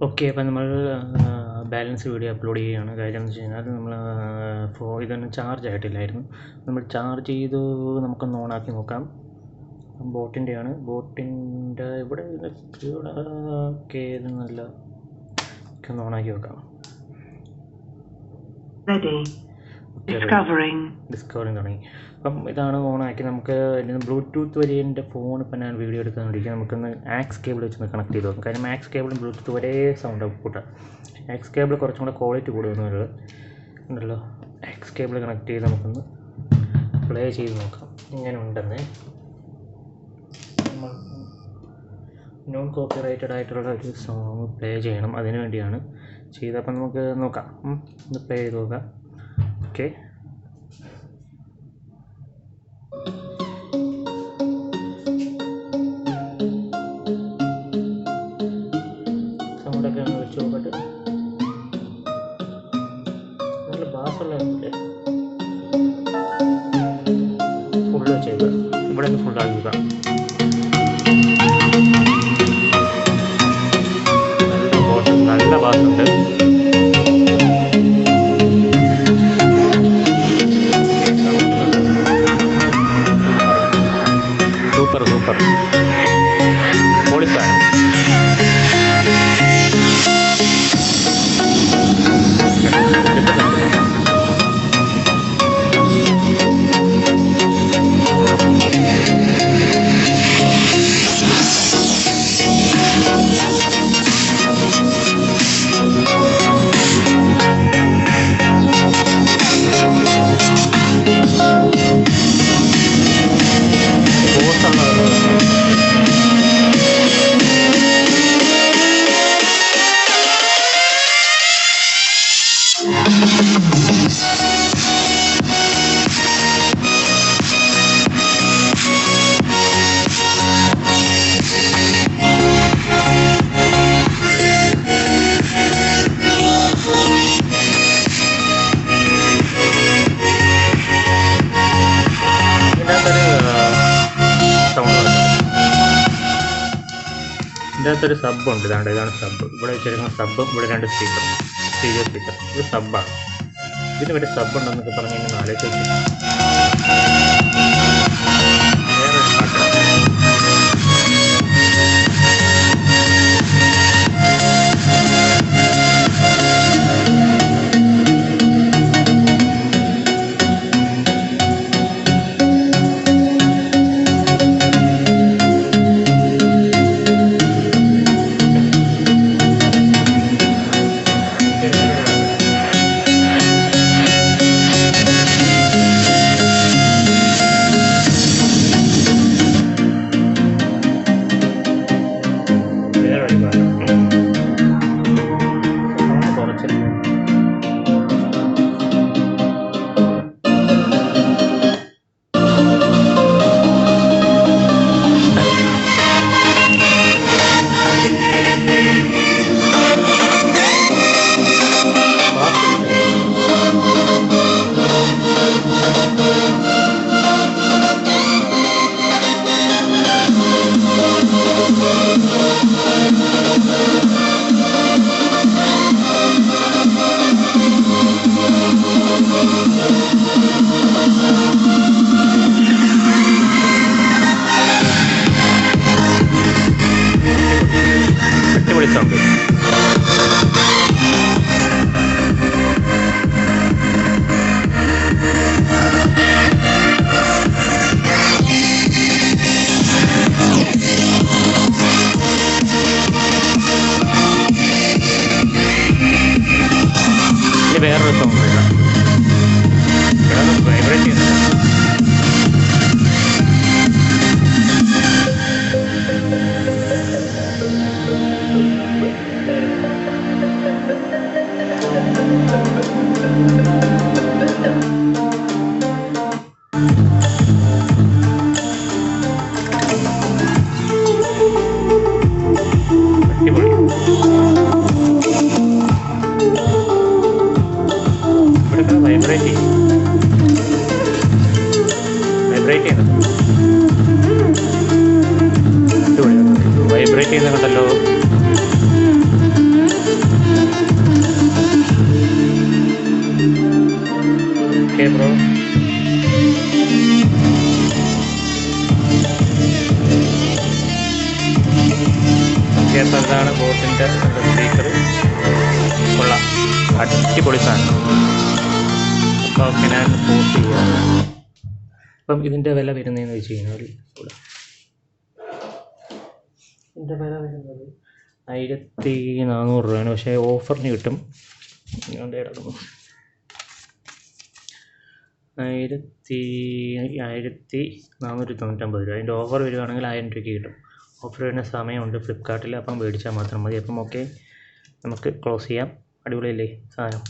Okay, അപ്പം നമ്മൾ balance video upload ചെയ്യുകയാണ്. കാര്യം എന്ന് വെച്ച് കഴിഞ്ഞാൽ നമ്മൾ ഇതൊന്നും ചാർജ് ആയിട്ടില്ലായിരുന്നു. നമ്മൾ ചാർജ് ചെയ്തു. നമുക്കൊന്ന് ഓണാക്കി നോക്കാം. ബോട്ടിൻ്റെയാണ്. ബോട്ടിൻ്റെ ഇവിടെ ഓക്കെ, ഇത് നല്ല ഒന്ന് ഓണാക്കി നോക്കാം. ഡിസ്കവറിങ് തുടങ്ങി. അപ്പം ഇതാണ് ഓണാക്കി. നമുക്ക് ബ്ലൂടൂത്ത് വഴി എൻ്റെ ഫോൺ ഇപ്പം ഞാൻ വീഡിയോ എടുക്കാണ്ടിരിക്കുക. നമുക്കൊന്ന് ആക്സ് കേബിൾ വെച്ചൊന്ന് കണക്ട് ചെയ്ത് നോക്കാം. കാര്യം ആക്സ് കേബിളും ബ്ലൂടൂത്ത് ഒരേ സൗണ്ട് ഔട്ട്പുട്ടാണ്. ആക്സ് കേബിൾ കുറച്ചും കൂടെ ക്വാളിറ്റി കൂടുതലുള്ളത് ഉണ്ടല്ലോ. ആക്സ് കേബിൾ കണക്ട് ചെയ്ത് നമുക്കൊന്ന് പ്ലേ ചെയ്ത് നോക്കാം. ഇങ്ങനെ ഉണ്ടെന്ന് നമ്മൾ നോൺ കോപ്പിറൈറ്റഡ് ആയിട്ടുള്ള ഒരു സോങ് പ്ലേ ചെയ്യണം. അതിനു വേണ്ടിയാണ് ചെയ്തപ്പം നമുക്ക് നോക്കാം. ഒന്ന് പ്ലേ ചെയ്ത് നോക്കാം. ഓക്കെ, സൗണ്ടൊക്കെ ഒന്ന് വെച്ച് നോക്കട്ടെ. നല്ല ബാസുള്ള ഫുള്ള് ചെയ്യുക. ഇവിടെ നിന്ന് ഫുള്ളാക്കുക. നല്ല ബാസുണ്ട്. Super super പൊളിസാണ്. ഇതിനകത്തൊരു സബ്ബുണ്ട്. ഇതാണ് സബ്ബ്. ഇവിടെ വെച്ചിരിക്കുന്ന സബ്ബും ഇവിടെ 2 സ്പീക്കറും, സ്റ്റീരിയോ സ്പീക്കർ. ഇത് സബ്ബാണ്. ഇതിന് വരെ സബ് ഉണ്ടെന്നൊക്കെ പറഞ്ഞ് ഇങ്ങനെ ആലോചിച്ച് സൗണ്ട്. ഇനി വേറൊരു സൗണ്ട് വൈബ്രേറ്റ് ചെയ്യുന്നുണ്ട്. ഇതാണ് ബോട്ടിൻ്റെ സ്പീക്കർ. കൊള്ളാം, അടിപൊളി സാധനം. അപ്പോൾ ഓക്കെ, ഞാൻ പോസ്റ്റ് ചെയ്യാം. അപ്പം ഇതിൻ്റെ വില വരുന്നതെന്ന് വെച്ച് കഴിഞ്ഞാൽ ഇതിൻ്റെ വില വരുന്നത് 1400 രൂപയാണ്. പക്ഷേ ഓഫറിന് കിട്ടും. അതിൻ്റെ കിടക്കുന്നു 1499 രൂപ. അതിൻ്റെ ഓഫർ വരുവാണെങ്കിൽ 1000 രൂപയ്ക്ക് കിട്ടും. ഓഫർ വരുന്ന സമയമുണ്ട് ഫ്ലിപ്കാർട്ടിൽ. അപ്പം മേടിച്ചാൽ മാത്രം മതി. അപ്പം ഓക്കെ, നമുക്ക് ക്ലോസ് ചെയ്യാം. അടിപൊളിയല്ലേ സാധനം?